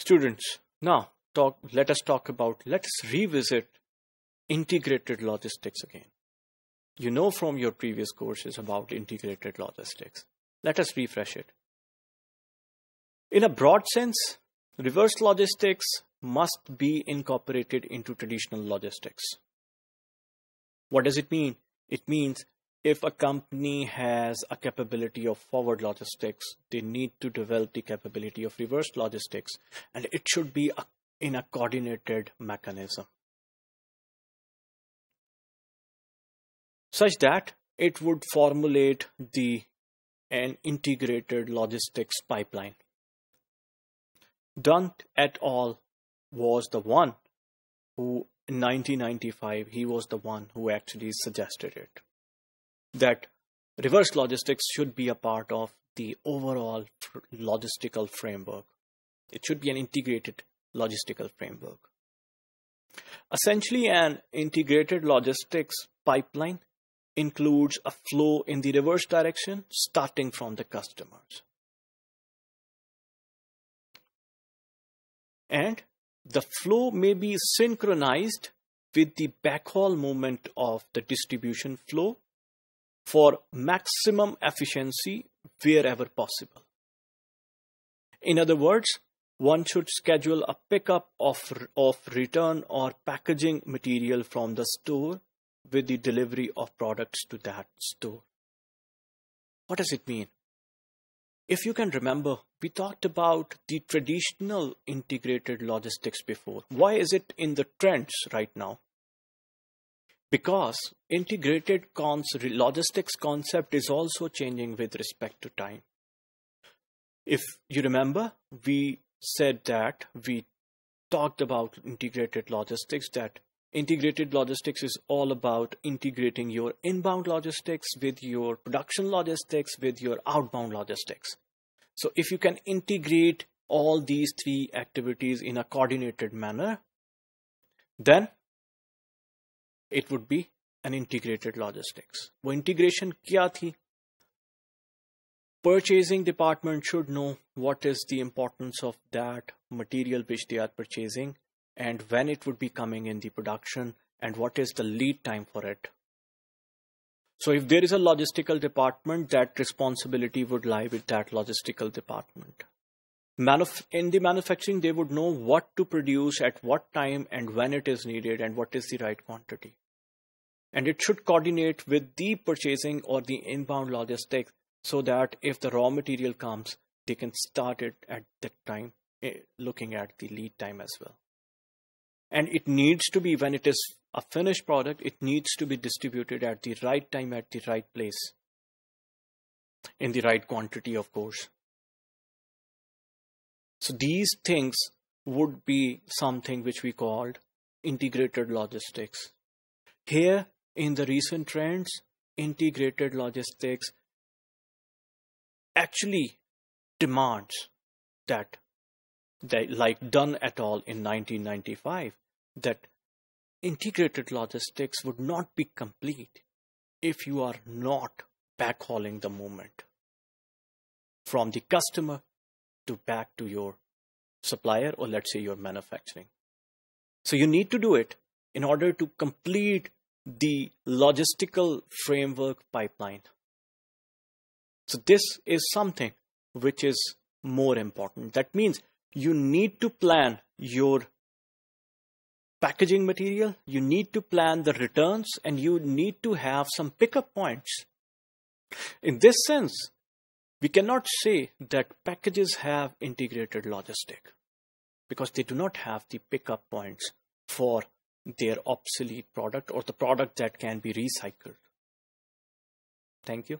Students, now let us revisit integrated logistics again. You know from your previous courses about integrated logistics. Let us refresh it. In a broad sense, reverse logistics must be incorporated into traditional logistics. What does it mean? It means if a company has a capability of forward logistics, they need to develop the capability of reverse logistics, and it should be in a coordinated mechanism, such that it would formulate an integrated logistics pipeline. Dunn et al. Was the one who, in 1995, he was the one who actually suggested it, that reverse logistics should be a part of the overall logistical framework. It should be an integrated logistical framework. Essentially, an integrated logistics pipeline includes a flow in the reverse direction starting from the customers. And the flow may be synchronized with the backhaul movement of the distribution flow for maximum efficiency wherever possible. In other words, one should schedule a pickup of return or packaging material from the store with the delivery of products to that store. What does it mean? If you can remember, we talked about the traditional integrated logistics before. Why is it in the trends right now? Because integrated logistics concept is also changing with respect to time. If you remember, we talked about integrated logistics, that integrated logistics is all about integrating your inbound logistics with your production logistics with your outbound logistics. So if you can integrate all these three activities in a coordinated manner, then it would be an integrated logistics. वो integration क्या थी? Purchasing department should know what is the importance of that material which they are purchasing, and when it would be coming in the production, and what is the lead time for it. So if there is a logistical department, that responsibility would lie with that logistical department. In the manufacturing, they would know what to produce at what time and when it is needed and what is the right quantity. And it should coordinate with the purchasing or the inbound logistics so that if the raw material comes, they can start it at that time, looking at the lead time as well. And it needs to be, when it is a finished product, it needs to be distributed at the right time, at the right place, in the right quantity, of course. So these things would be something which we called integrated logistics. Here in the recent trends, integrated logistics actually demands that like Dunn et al. In 1995, that integrated logistics would not be complete if you are not backhauling the movement from the customer to back to your supplier, or let's say your manufacturing. So you need to do it in order to complete the logistical framework pipeline. So this is something which is more important. That means you need to plan your packaging material, you need to plan the returns, and you need to have some pickup points. In this sense, we cannot say that packages have integrated logistic because they do not have the pickup points for their obsolete product or the product that can be recycled. Thank you.